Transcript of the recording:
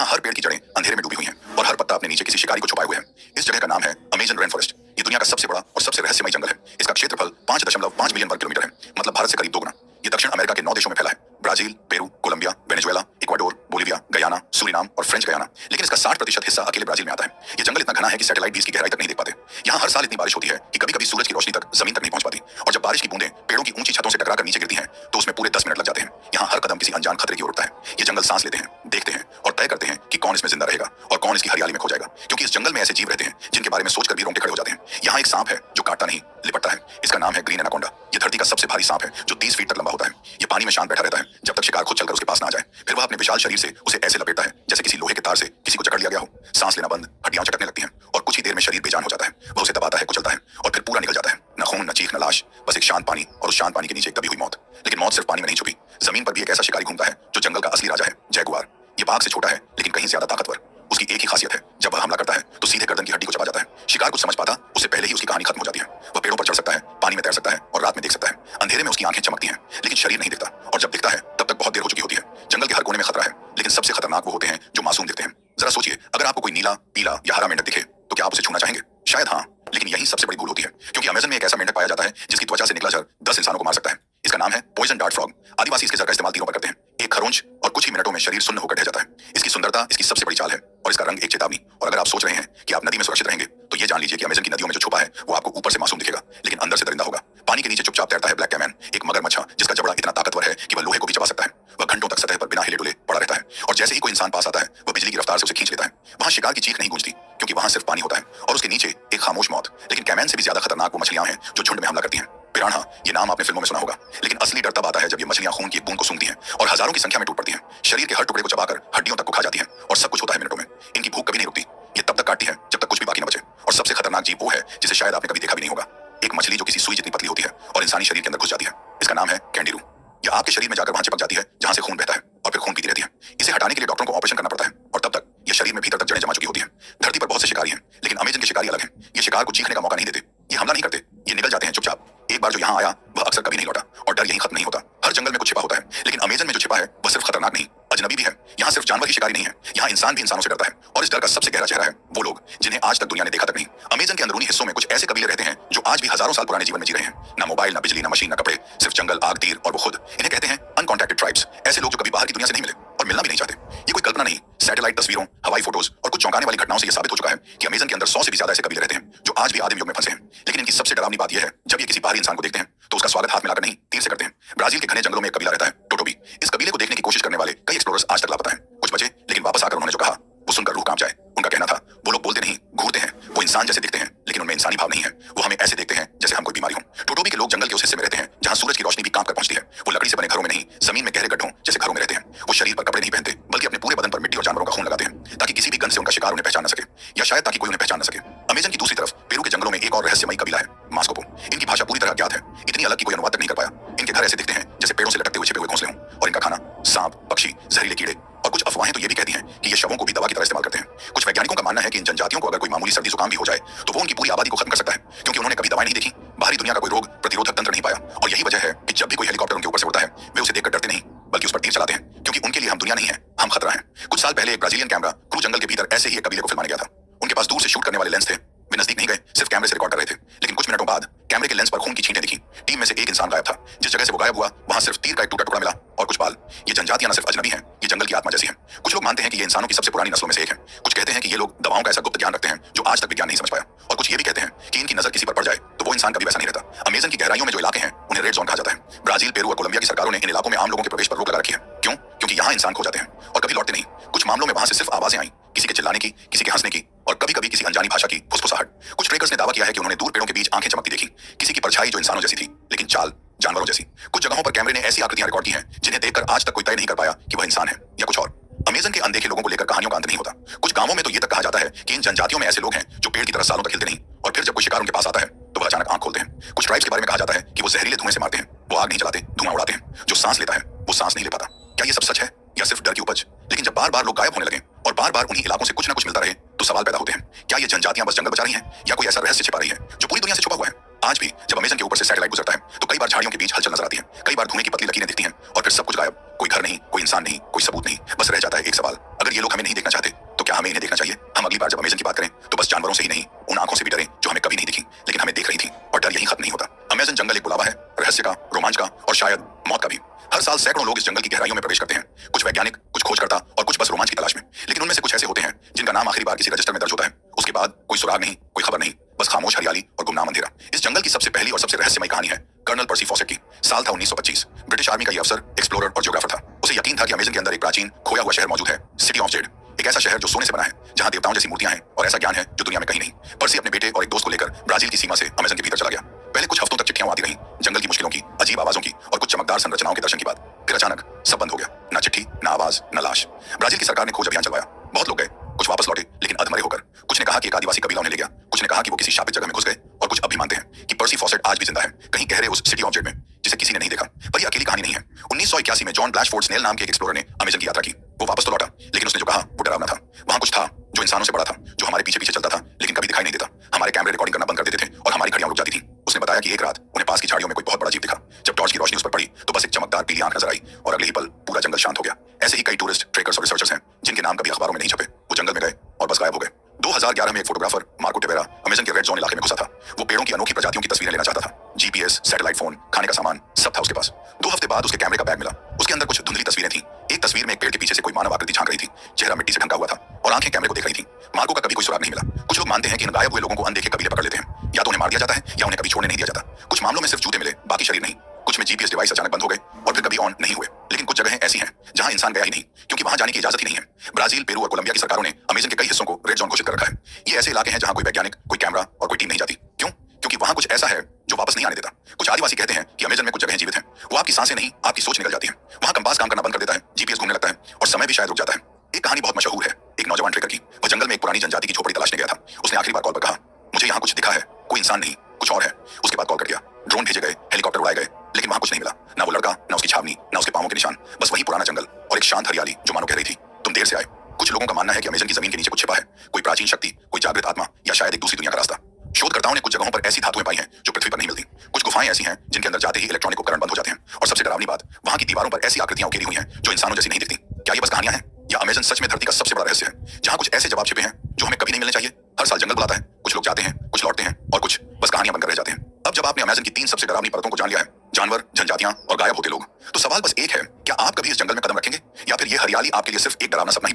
यहाँ हर पेड़ की जड़ें अंधेरे में डूबी हुई हैं और हर पत्ता अपने नीचे किसी शिकारी को छुपाए हुए है। इस जगह का नाम है अमेजन रेन फॉरेस्ट। ये दुनिया का सबसे बड़ा और सबसे रहस्यमय जंगल है। इसका क्षेत्रफल 5.5 मिलियन वर्ग किलोमीटर है, मतलब भारत से करीब दोगुना। ये दक्षिण अमेरिका के 9 देशों में फैला है: Brazil, Peru, Colombia, Venezuela, Ecuador, Bolivia, Guyana, Suriname और फ्रेंच गयाना। लेकिन इसका 60% हिस्सा अकेले ब्राजील में आता है। ये जंगल इतना घना है कि सैटेलाइट भी इसकी गहराई तक नहीं देख पाते। यहाँ हर साल इतनी बारिश होती है कि कभी कभी सूरज की रोशनी तक जमीन तक नहीं पहुंच पाती, और जब बारिश की बूंदें पेड़ों की ऊंची छतों से टकराकर नीचे गिरती हैं तो उसमें पूरे 10 मिनट लग जाते हैं। यहाँ हर कदम किसी अनजान खतरे की ओर उठता है। ये जंगल सांस लेते हैं, देखते हैं और तय करते हैं कि कौन इसमें जिंदा रहेगा और कौन इसकी हरियाली में खो जाएगा, क्योंकि इस जंगल में ऐसे जीव रहते हैं जिनके बारे में सोचकर भी रोंगटे खड़े हो जाते हैं। यहाँ एक सांप है जो काटता नहीं, लिपटता है। इसका नाम है ग्रीन एनाकोंडा। ये धरती का सबसे भारी सांप है जो 30 फीट तक लंबा होता है। ये पानी में शांत बैठा रहता है जब तक शिकार खुद चलकर उसके पास ना आ जाए। फिर वह अपने विशाल शरीर से उसे ऐसे लपेटता है जैसे किसी लोहे के तार से किसी को जकड़ लिया गया हो। सांस लेना बंद, हड्डियां चटकने लगती हैं और कुछ ही देर में शरीर बेजान हो जाता है। वह उसे दबाता है, कुचलता है और फिर पूरा निकल जाता है। न खून, न चीख, न लाश, बस एक शांत पानी और उस शांत पानी के नीचे दबी हुई मौत। लेकिन मौत सिर्फ पानी में नहीं छुपी। जमीन पर भी एक ऐसा शिकारी घूमता है जो जंगल का असली राजा है, जैगुआर। ये बाघ से छोटा है लेकिन कहीं ज्यादा ताकतवर। उसकी एक ही खासियत है, जब वह हमला करता है तो सीधे गर्दन की हड्डी को चबा जाता है। शिकार कुछ समझ पाता उससे पहले ही उसकी कहानी खत्म हो जाती है। वह पेड़ों पर चढ़ सकता है, पानी में तैर सकता है और रात में देख सकता है। अंधेरे में उसकी आंखें चमकती हैं लेकिन शरीर नहीं दिखता, और जब दिखता है तब तक बहुत देर हो चुकी होती है। जंगल के हर कोने में खतरा है, लेकिन सबसे खतरनाक वो होते हैं जो मासूम दिखते हैं। जरा सोचिए, अगर आपको कोई नीला, पीला या हरा मेंढक दिखे तो क्या आप उसे छूना चाहेंगे? शायद हाँ, लेकिन यही सबसे बड़ी भूल होती है, क्योंकि अमेज़न में एक ऐसा मेंढक पाया जाता है जिसकी त्वचा से निकला जहर 10 इंसानों को मार सकता है। इसका नाम है पॉइजन डार्ट फ्रॉग। आदिवासी इसके जहर का इस्तेमाल तीरों पर करते हैं। एक खरोंच और कुछ ही मिनटों में शरीर सुन्न होकर ढह जाता है। इसकी सुंदरता इसकी सबसे बड़ी चाल है और इसका रंग एक चेतावनी। और अगर आप सोच रहे हैं कि आप नदी में सुरक्षित रहेंगे तो ये जान लीजिए कि अमेज़न की नदियों में जो छुपा है वो आपको ऊपर से मासूम दिखेगा लेकिन अंदर से दरिंदा होगा। पानी के नीचे चुपचाप तैरता है ब्लैक कैमन, एक मगरमच्छ जिसका जबड़ा इतना ताकतवर है कि वह लोहे को भी चबा सकता है। वह घंटों तक सतह पर बिना हिले डुले पड़ा रहता है और जैसे ही कोई इंसान पास आता है वह बिजली की रफ्तार से उसे खींच लेता है। वहां शिकार की चीख नहीं गूंजती क्योंकि वहां सिर्फ पानी होता है और उसके नीचे एक खामोश मौत। लेकिन कैमन से भी ज्यादा खतरनाक वो मछलियां हैं जो झुंड में हमला करती हैं। पिरान्हा, ये नाम आपने फिल्मों में सुना होगा, लेकिन असली डर तब आता है जब ये मछलियां खून की एक बूंद को सूंघती हैं और हजारों की संख्या में टूट पड़ती हैं। शरीर के हर टुकड़े को चबाकर हड्डियों तक को खा जाती हैं और सब कुछ होता है मिनटों में। इनकी भूख कभी नहीं रुकती। ये तब तक काटती है जब तक कुछ भी बाकी न बचे। और सबसे खतरनाक जीव वो है जिसे शायद आपने कभी देखा भी नहीं होगा, एक मछली जो किसी सुई जितनी पतली होती है और इंसानी शरीर के अंदर घुस जाती है। इसका नाम है कैंडिरू। यह आपके शरीर में जाकर वहां चिपक जाती है जहां से खून बहता है और फिर खून पीती रहती है। इसे हटाने के लिए डॉक्टरों को ऑपरेशन करना पड़ता है और तब तक यह शरीर में भीतर तक जड़ें जमा चुकी होती हैं। धरती पर बहुत से शिकारी हैं लेकिन अमेज़न के शिकारी अलग हैं। ये शिकार को चीखने का मौका नहीं देते, ये हमला नहीं करते, ये निकल जाते हैं चुपचाप। एक बार जो यहाँ आया वह अक्सर कभी नहीं लौटा और डर यहीं खत्म नहीं होता। हर जंगल में कुछ छिपा होता है, लेकिन अमेज़न में जो छिपा है वह सिर्फ खतरनाक नहीं, अजनबी भी है। यहाँ सिर्फ जानवर ही शिकारी नहीं है, यहाँ इंसान भी इंसानों से डरता है। और इस डर का सबसे गहरा चेहरा है वो लोग जिन्हें आज तक दुनिया ने देखा तक नहीं। अमेज़न के अंदरूनी हिस्सों में कुछ ऐसे कबीले रहते हैं जो आज भी हजारों साल पुराने जीवन में जी रहे हैं। ना मोबाइल, ना बिजली, ना मशीन, ना कपड़े, सिर्फ जंगल, आग, तीर और वो खुद। इन्हें कहते हैं अनकॉन्टैक्टेड ट्राइब्स। ऐसे लोग जो कभी बाहर की दुनिया से नहीं मिले और मिलना भी नहीं चाहते। ये कोई कल्पना नहीं, सैटेलाइट तस्वीरों, हवाई फोटोज और कुछ चौंकाने वाली घटनाओं से यह साबित हो चुका है कि अमेज़न के अंदर 100 से भी ज्यादा ऐसे कबीले रहते हैं जो आज भी आदिम युग में फंसे हैं। लेकिन इनकी सबसे डरावनी बात यह है, जब ये किसी बाहरी इंसान को देखते हैं तो उसका स्वागत हाथ मिलाकर नहीं, तीर से करते हैं। ब्राजील के घने जंगलों में एक कबीला रहता है, टोटोबी। इस कबीले को देखने की कोशिश करने वाले कई एक्सप्लोरर्स आज तक लापता हैं। कुछ बचे, लेकिन वापस आकर उन्होंने जो कहा वो सुनकर रूह कांप जाए। उनका कहना था, वो लोग बोलते नहीं, घूरते हैं। वो इंसान जैसे दिखते हैं लेकिन उनमें इंसानी भाव नहीं है। वो हमें ऐसे देखते हैं जैसे हम कोई बीमारी हो। टोटोबी के लोग जंगल के उस हिस्से में रहते हैं जहां सूरज की रोशनी भी कांप कर पहुंचती है। वो लकड़ी से बने घरों में नहीं, जमीन में गहरे गड्ढों जैसे घरों में रहते हैं। वो शरीर पर कपड़े नहीं पहनते बल्कि अपने पूरे बदन पर मिट्टी और जानवरों का खून लगाते हैं ताकि किसी भी गन से उनका शिकार उन्हें पहचान न सके, या शायद ताकि कोई उन्हें पहचान न सके। अमेज़न की दूसरी तरफ पेरू के जंगलों में एक और रहस्यमयी कबीला है, मास्कोपो। इनकी भाषा पूरी तरह अज्ञात है, इतनी अलग कि कोई अनुवाद तक नहीं कर पाया। इनके घर ऐसे दिखते हैं जैसे पेड़ों से लटकते हुए छिपे हुए घोंसले हों, और इनका खाना सांप, पक्षी, जहरीले कीड़े और कुछ अफवाहें तो ये भी कहती हैं कि ये शवों को भी दवा की तरह इस्तेमाल करते हैं। कुछ वैज्ञानिकों का मानना है कि इन जनजातियों को अगर कोई मामूली सर्दी जुकाम भी हो जाए तो वो उनकी पूरी आबादी को खत्म कर सकता है, क्योंकि उन्होंने कभी दवाएं नहीं देखी, बाहरी दुनिया का कोई रोग प्रतिरोधक तंत्र नहीं पाया। और यही वजह है कि जब भी कोई हेलीकॉप्टर उनके ऊपर से उड़ता है वे उसे देखकर डरते नहीं बल्कि उस पर तीर चलाते हैं, क्योंकि उनके लिए हम दुनिया नहीं है, हम खतरा है। कुछ साल पहले एक ब्राजीलियन कैमरा क्रू जंगल के भीतर ऐसे ही एक कबीले को फिल्माने गया था। उनके पास दूर से शूट करने वाले लेंस थे। वे नजदीक नहीं गए, सिर्फ कैमरे से रिकॉर्ड कर रहे थे। लेकिन कुछ मिनटों बाद कैमरे के लेंस पर खून की छींटें दिखी। टीम में से एक इंसान गायब था। जिस जगह से वो गायब हुआ वहां सिर्फ तीर का एक टूटा टुकड़ा मिला और कुछ बाल। ये जनजातियां न सिर्फ अजनबी हैं, ये जंगल की आत्मा जैसी हैं। कुछ लोग मानते हैं कि ये इंसानों की सबसे पुरानी नस्लों में से एक है। कुछ कहते हैं कि ये लोग दवाओं का ऐसा गुप्त ज्ञान रखते हैं जो आज तक विज्ञान नहीं समझ पाया। और कुछ ये भी कहते हैं कि इनकी नजर किसी पर पड़ जाए तो वो इंसान कभी वैसा नहीं रहता। अमेज़न की गहराइयों में जो इलाके हैं उन्हें रेड जोन कहा जाता है। ब्राजील, पेरू और कोलंबिया की सरकारों ने इन इलाकों में आम लोगों के प्रवेश पर रोक लगा रखी है। क्यों? क्योंकि यहाँ इंसान खो जाते हैं और कभी लौटते नहीं। कुछ मामलों में वहां से सिर्फ आवाजें आई, किसी के चिल्लाने की, किसी के हंसने की और कभी कभी किसी अनजानी भाषा की फुसफुसाहट। कुछ ट्रेकर्स ने दावा किया है कि उन्होंने दूर पेड़ों के बीच आंखें चमकती देखी, किसी की परछाई जो इंसानों जैसी थी लेकिन चाल जानवरों जैसी। कुछ जगहों पर कैमरे ने ऐसी आकृतियां रिकॉर्ड की हैं जिन्हें देखकर आज तक कोई तय नहीं कर पाया कि वह इंसान है या कुछ और। अमेज़न के अनदेखे लोगों को लेकर कहानियों का अंत नहीं होता। कुछ गांवों में तो ये तक कहा जाता है कि इन जनजातियों में ऐसे लोग हैं जो पेड़ की तरह सालों तक हिलते नहीं, और फिर जब कोई शिकार उनके पास आता है तो वह अचानक आंख खोलते हैं। कुछ ट्राइब्स के बारे में कहा जाता है कि वो जहरीले धुएं से मारते हैं, वो आग नहीं जलाते, धुआं उड़ाते हैं। जो सांस लेता है वो सांस नहीं ले पाता। क्या ये सब सच है या सिर्फ डर की उपज? लेकिन जब बार बार लोग गायब होने लगे और बार बार उन्हीं इलाकों से कुछ न कुछ मिलता रहे तो सवाल पैदा होते हैं, क्या ये जनजातियां बस जंगल बचा रही हैं या कोई ऐसा रहस्य छिपा रही है जो पूरी दुनिया से छुपा हुआ है? आज भी जब अमेज़न के ऊपर से सैटेलाइट गुजरता है तो कई बार झाड़ियों के बीच हलचल नजर आती है, कई बार धुएं की पतली लकीरें दिखती हैं और फिर सब कुछ गायब। कोई घर नहीं, कोई इंसान नहीं, कोई सबूत नहीं, बस रह जाता है एक सवाल, अगर ये लोग हमें नहीं देखना चाहते तो क्या हमें इन्हें देखना चाहिए? हम अगली बार जब अमेजन की बात करें तो बस जानवरों से ही नहीं, उन आंखों से भी डरें जो हमें कभी नहीं दिखी लेकिन हमें देख रही थी, और डर यहीं खत्म नहीं होता। अमेजन जंगल एक बुलावा है, रहस्य का, रोमांच का और शायद मौत का भी। हर साल सैकड़ों लोग इस जंगल की गहराइयों में प्रवेश करते हैं, कुछ वैज्ञानिक, कुछ खोजकर्ता और कुछ बस रोमांच की तलाश में। लेकिन उनमें से कुछ ऐसे होते हैं जिनका नाम आखिरी बार किसी रजिस्टर में दर्ज होता है, उसके बाद कोई सुराग नहीं, कोई खबर नहीं, बस खामोश हरियाली और गुमनाम अंधेरा। इस जंगल की सबसे पहली और सबसे रहस्यमय कहानी है कर्नल पर्सी फॉसेट की। साल था 1925। ब्रिटिश आर्मी का ये अफसर, एक्सप्लोरर और जियोग्राफर था। उसे यकीन था कि अमेजन के अंदर एक प्राचीन खोया हुआ शहर मौजूद है, सिटी ऑफ जेड। एक ऐसा शहर जो सोने से बना है, जहां देवताओं जैसी मूर्तियां हैं और ऐसा ज्ञान है जो दुनिया में कहीं नहीं। पर्सी अपने बेटे और एक दोस्त को लेकर ब्राजील की सीमा से अमेजन के भीतर चला गया। पहले कुछ हफ्तों तक चिट्ठियां आती रहीं, जंगल की मुश्किलों की, अजीब आवाजों की और कुछ चमकदार संरचनाओं के दर्शन की बात। फिर अचानक सब बंद हो गया, ना चिट्ठी, ना आवाज, ना लाश। ब्राजील की सरकार ने खोज अभियान चलवाया, बहुत लोग गए, कुछ वापस लौटे लेकिन अधमरे होकर। कुछ ने कहा कि एक आदिवासी कबीला उन्हें ले गया, कुछ ने कहा कि वो किसी शापित जगह में घुस गए, और कुछ अब भी मानते हैं कि पर्सी फॉसेट आज भी जिंदा है, कहीं गहरे उस सिटी ऑफ जेड में, जिसे किसी ने नहीं देखा। पर ये अकेली कहानी नहीं है। 1981 में जॉन ब्लैशफोर्ड स्नेल नाम के एक एक्सप्लोरर ने अमेजन की यात्रा की। वो वापस तो लौटा, लेकिन उसने जो कहा वो डरावना था। वहां कुछ था जो इंसानों से बड़ा था, जो हमारे पीछे पीछे चलता था लेकिन कभी दिखाई नहीं देता। हमारे कैमरे रिकॉर्डिंग करना बंद कर देते थे और हमारी घड़ियां रुक जाती थी। उसने बताया कि एक रात उन्हें पास की झाड़ियों में कोई बहुत बड़ा जीव दिखा। जब टॉर्च की रोशनी उस पर पड़ी तो बस एक चमकदार पीली आंख नजर आई, और अगले ही पल पूरा जंगल शांत हो गया। ऐसे ही कई टूरिस्ट, ट्रेकर्स और रिसर्चर्स हैं जिनके नाम कभी अखबारों में नहीं छपे। वो जंगल में गए और बस गायब हो गए। 2011 में एक फोटोग्राफर, मार्को टेवेरा, अमेजन के रेड जोन इलाके में घुसा था। वो पेड़ों की अनोखी प्रजातियों की तस्वीरें लेना चाहता था। जीपीएस, सैटेलाइट फोन, खाने का सामान, सब था उसके पास। 2 हफ्ते बाद उसके कैमरे का बैग मिला। उसके अंदर कुछ धुंधली तस्वीरें थीं। एक तस्वीर में एक पेड़ के पीछे से कोई मानव आकृति झांक रही थी। चेहरा मिट्टी से ढंका हुआ था और आंखें कैमरे को देख रही थी। मार्को का कभी कोई सुराग नहीं मिला। कुछ लोग मानते हैं कि इन गायब हुए लोगों को अनदेखे कबीले पकड़ लेते हैं, या तो उन्हें मार दिया जाता है या उन्हें कभी छोड़ने नहीं दिया जाता। कुछ मामलों में सिर्फ जूते मिले, बाकी शरीर नहीं। कुछ में जीपीएस डिवाइस अचानक बंद हो गए और फिर कभी ऑन नहीं हुए। लेकिन कुछ जगहें ऐसी हैं जहां इंसान गया ही नहीं, क्योंकि वहां जाने की इजाजत ही नहीं है। ब्राजील, पेरू और कोलंबिया की सरकारों ने अमेजन के कई हिस्सों को रेड जोन घोषित कर रखा है। ये ऐसे इलाके हैं जहां कोई वैज्ञानिक, कोई कैमरा और कोई टीम नहीं जाती। क्यों? क्योंकि वहां कुछ ऐसा है जो वापस नहीं आने देता। कुछ आदिवासी कहते हैं कि अमेजन में कुछ जगहें जीवित हैं। वो आपकी सांसें नहीं, आपकी सोच निकल जाती है। वहां कंपास काम करना बंद कर देता है, जीपीएस घूमने लगता है और समय भी शायद रुक जाता है। एक कहानी बहुत मशहूर है, एक नौजवान ट्रेकर की। वो जंगल में एक पुरानी जनजाति की झोपड़ी तलाशने गया था। उसने आखिरी बार कॉल पर कहा, मुझे यहाँ कुछ दिखा है, कोई इंसान नहीं, कुछ और है। उसके बाद कॉल कट गया। ड्रोन भेजे गए, हेलीकॉप्टर उड़ाए गए, लेकिन वहां कुछ नहीं मिला। ना वो लड़का, ना उसकी छावनी, ना उसके पांवों के निशान। बस वही पुराना जंगल और एक शांत हरियाली जो मानो कह रही थी, तुम देर से आए। कुछ लोगों का मानना है कि अमेजन की जमीन के नीचे कुछ छिपा है, कोई प्राचीन शक्ति, कोई जागृत आत्मा, या शायद एक दूसरी दुनिया का रास्ता। शोधकर्ताओं ने कुछ जगहों पर ऐसी धातुएं पाई हैं जो पृथ्वी पर नहीं मिलती। कुछ गुफाएं ऐसी हैं जिनके अंदर जाते ही इलेक्ट्रॉनिक उपकरण बंद हो जाते हैं। और सबसे डरावनी बात, वहां की दीवारों पर ऐसी आकृतियां उकेरी हुई हैं जो इंसानों जैसी नहीं दिखती। क्या ये बस कहानियां हैं, या अमेजन सच में धरती का सबसे बड़ा रहस्य है, जहां कुछ ऐसे जवाब छिपे हैं जो हमें कभी नहीं मिलने चाहिए? हर साल जंगल बुलाता है, कुछ लोग जाते हैं, कुछ लौटते हैं और कुछ बस कहानियां बनकर रह जाते हैं। अब जब आपने अमेजन की 3 सबसे डरावनी परतों को जान लिया है, जानवर, जनजातियां और गायब होते लोग, तो सवाल बस एक है, क्या आप कभी इस जंगल में कदम रखेंगे, या फिर ये हरियाली आपके लिए सिर्फ एक डरावना सपना ही